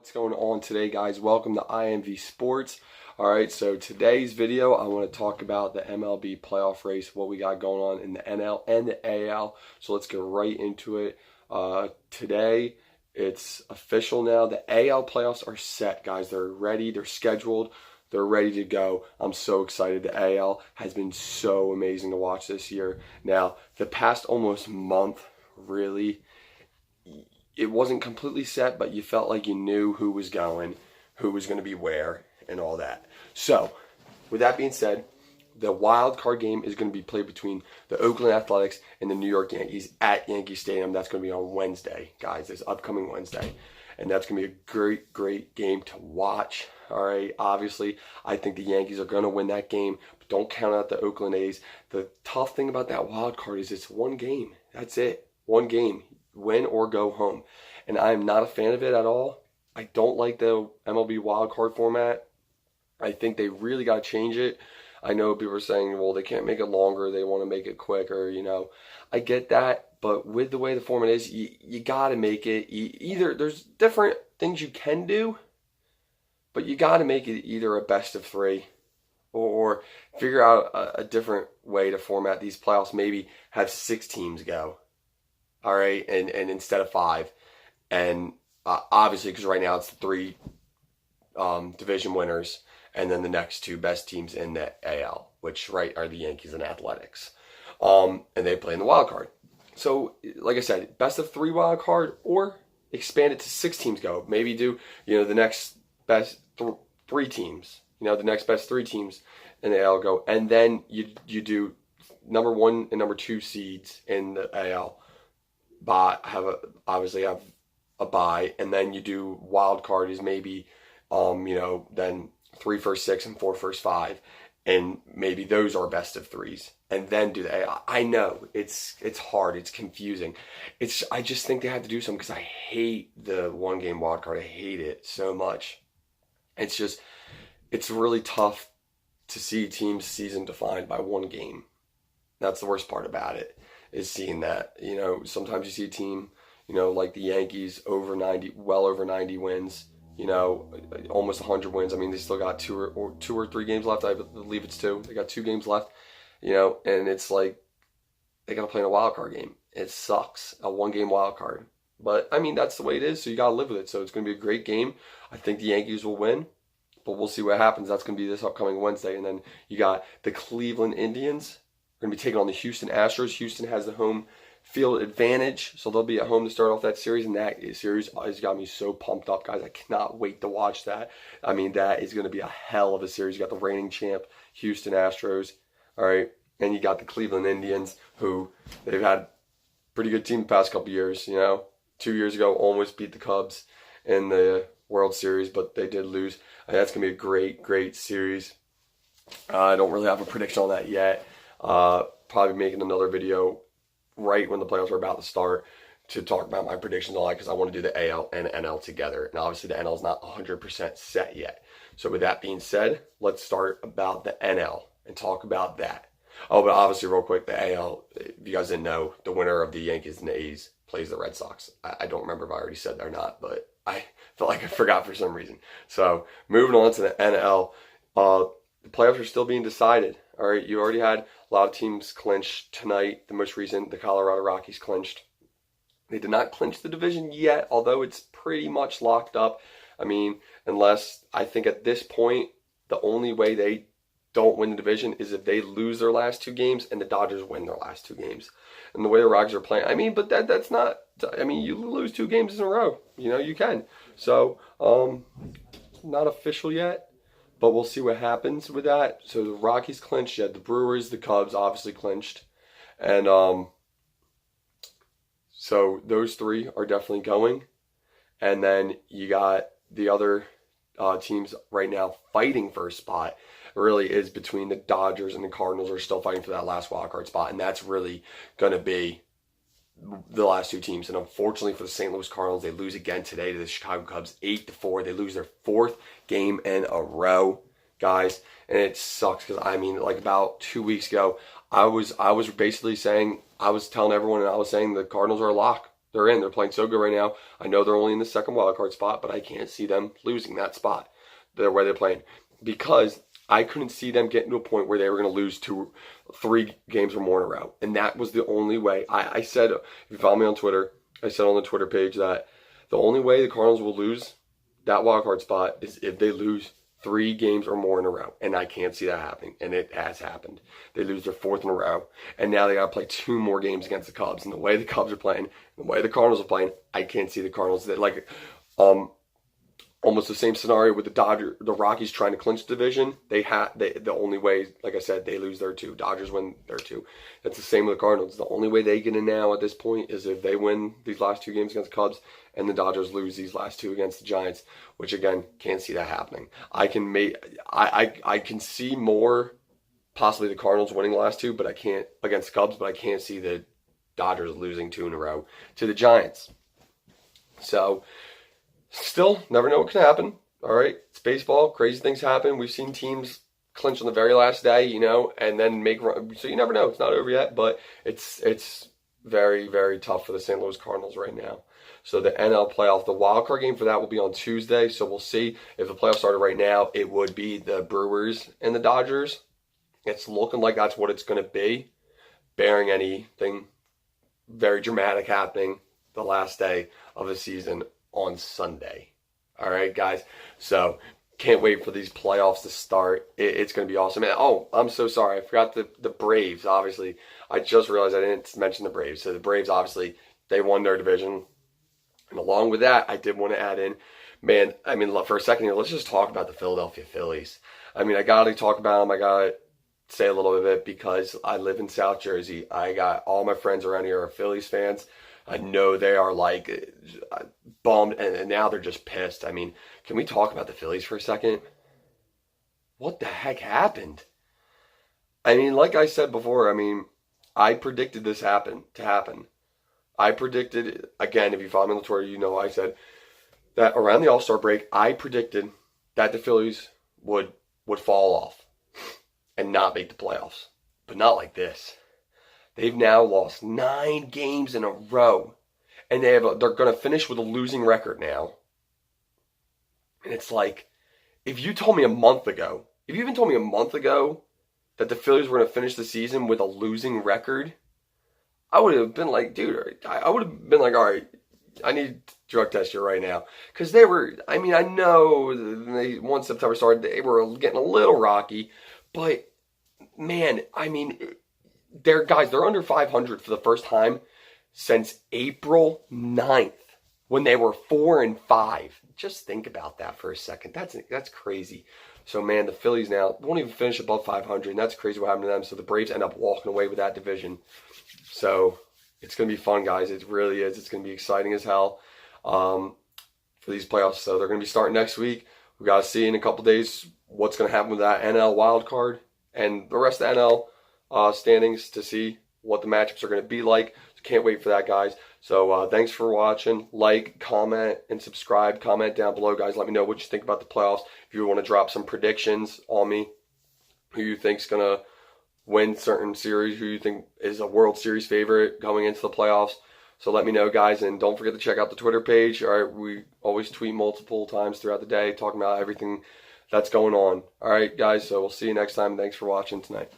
What's going on today, guys? Welcome to IMV Sports. Alright, so today's video, I want to talk about the MLB playoff race, what we got going on in the NL and the AL. So let's get right into it. Today, it's official now. The AL playoffs are set, guys. They're ready. They're scheduled. They're ready to go. I'm so excited. The AL has been so amazing to watch this year. Now, the past almost month, really, it wasn't completely set, but you felt like you knew who was going to be where, and all that. So, with that being said, the wild card game is going to be played between the Oakland Athletics and the New York Yankees at Yankee Stadium. That's going to be on Wednesday, guys, this upcoming Wednesday. And that's going to be a great, great game to watch. All right, obviously, I think the Yankees are going to win that game, but don't count out the Oakland A's. The tough thing about that wild card is it's one game. That's it. One game. Win or go home. And I am not a fan of it at all. I don't like the MLB wildcard format. I think they really got to change it. I know people are saying, well, they can't make it longer. They want to make it quicker, you know. I get that. But with the way the format is, you got to make it either. There's different things you can do, but you got to make it either a best of three or figure out a different way to format these playoffs. Maybe have 6 teams go. All right, and instead of 5. And obviously, because right now it's the 3 division winners, and then the next 2 best teams in the AL, which are the Yankees and Athletics. And they play in the wild card. So, like I said, best of 3 wild card, or expand it to 6 teams go. Maybe do, the next best 3 teams. The next best 3 teams in the AL go. And then you do number 1 and number 2 seeds in the AL. Obviously have a bye, and then you do wild card is maybe then 3 first 6 and 4 first 5, and maybe those are best of 3s, and then do the AL. I know it's hard, it's confusing. I just think they have to do something, because I hate the 1 game wild card. I hate it so much. It's really tough to see teams' season defined by 1 game. That's the worst part about it, is seeing that. Sometimes you see a team, like the Yankees, well over 90 wins, almost 100 wins. I mean, they still got 2 or 3 games left. I believe it's 2. They got 2 games left, and it's like they got to play in a wild card game. It sucks, a 1 game wild card. But, I mean, that's the way it is, so you got to live with it. So it's going to be a great game. I think the Yankees will win, but we'll see what happens. That's going to be this upcoming Wednesday. And then you got the Cleveland Indians. We're going to be taking on the Houston Astros. Houston has the home field advantage, so they'll be at home to start off that series, and that series has got me so pumped up, guys. I cannot wait to watch that. I mean, that is going to be a hell of a series. You got the reigning champ, Houston Astros, all right, and you got the Cleveland Indians, who they've had a pretty good team the past couple years. 2 years ago, almost beat the Cubs in the World Series, but they did lose. That's going to be a great, great series. I don't really have a prediction on that yet. Probably making another video right when the playoffs are about to start to talk about my predictions and all that, because I want to do the AL and NL together. And obviously the NL is not 100% set yet. So with that being said, let's start about the NL and talk about that. Oh, but obviously real quick, the AL, if you guys didn't know, the winner of the Yankees and the A's plays the Red Sox. I don't remember if I already said that or not, but I felt like I forgot for some reason. So moving on to the NL, the playoffs are still being decided. All right, you already had a lot of teams clinch tonight. The most recent, the Colorado Rockies clinched. They did not clinch the division yet, although it's pretty much locked up. I mean, unless, I think at this point, the only way they don't win the division is if they lose their last 2 games and the Dodgers win their last 2 games. And the way the Rockies are playing, I mean, but that's not, I mean, you lose 2 games in a row. You can. So, not official yet. But we'll see what happens with that. So the Rockies clinched. You had the Brewers, the Cubs obviously clinched. And so those 3 are definitely going. And then you got the other teams right now fighting for a spot. It really is between the Dodgers and the Cardinals are still fighting for that last wild card spot. And that's really going to be the last 2 teams. And unfortunately for the St. Louis Cardinals, they lose again today to the Chicago Cubs 8-4. They lose their 4th game in a row, guys, and it sucks, because I mean, like about 2 weeks ago, I was basically saying, I was telling everyone, and I was saying the Cardinals are a lock. they're in. They're playing so good right now. I know they're only in the second wild card spot, but I can't see them losing that spot. The way they're playing, because I couldn't see them getting to a point where they were going to lose 3 games or more in a row, and that was the only way. I said, if you follow me on Twitter, I said on the Twitter page that the only way the Cardinals will lose that wild card spot is if they lose 3 games or more in a row, and I can't see that happening, and it has happened. They lose their 4th in a row, and now they got to play 2 more games against the Cubs, and the way the Cubs are playing, the way the Cardinals are playing, I can't see the Cardinals. Almost the same scenario with the Rockies trying to clinch the division. The only way, like I said, they lose their 2. Dodgers win their 2. That's the same with the Cardinals. The only way they get in now at this point is if they win these last 2 games against the Cubs and the Dodgers lose these last 2 against the Giants, which again, can't see that happening. I can see more possibly the Cardinals winning the last 2, but I can't against the Cubs, but I can't see the Dodgers losing 2 in a row to the Giants. So still, never know what can happen. All right, it's baseball. Crazy things happen. We've seen teams clinch on the very last day, and then make run. So you never know. It's not over yet, but it's very, very tough for the St. Louis Cardinals right now. So the NL playoff, the wild card game for that will be on Tuesday. So we'll see. If the playoffs started right now, it would be the Brewers and the Dodgers. It's looking like that's what it's going to be, barring anything very dramatic happening the last day of the season on Sunday. All right, guys. So can't wait for these playoffs to start. It's going to be awesome. And, I'm so sorry. I forgot the Braves, obviously. I just realized I didn't mention the Braves. So the Braves, obviously, they won their division. And along with that, I did want to add in, for a second here, let's just talk about the Philadelphia Phillies. I got to talk about them. I got to say a little bit because I live in South Jersey. I got all my friends around here are Phillies fans. I know they are bummed, and now they're just pissed. Can we talk about the Phillies for a second? What the heck happened? Like I said before, I predicted this to happen. I predicted, again, if you follow me on the Twitter, I said that around the All-Star break, I predicted that the Phillies would fall off and not make the playoffs. But not like this. They've now lost 9 games in a row. And they're going to finish with a losing record now. And it's like, if you even told me a month ago that the Phillies were going to finish the season with a losing record, I would have been like, dude, I would have been like, all right, I need to drug test you right now. Because they were, I know once September started, they were getting a little rocky. But, man, they're under 500 for the first time since April 9th when they were 4-5. Just think about that for a second. That's crazy. So, man, the Phillies now won't even finish above 500, and that's crazy what happened to them. So the Braves end up walking away with that division. So it's going to be fun, guys. It really is. It's going to be exciting as hell for these playoffs. So they're going to be starting next week. We got to see in a couple days what's going to happen with that NL wild card and the rest of the NL standings to see what the matchups are going to be like. So can't wait for that, guys. So thanks for watching. Like, comment, and subscribe. Comment down below, guys. Let me know what you think about the playoffs. If you want to drop some predictions on me, who you think's going to win certain series, who you think is a World Series favorite going into the playoffs. So let me know, guys, and don't forget to check out the Twitter page. All right, we always tweet multiple times throughout the day talking about everything that's going on. All right, guys, so we'll see you next time. Thanks for watching tonight.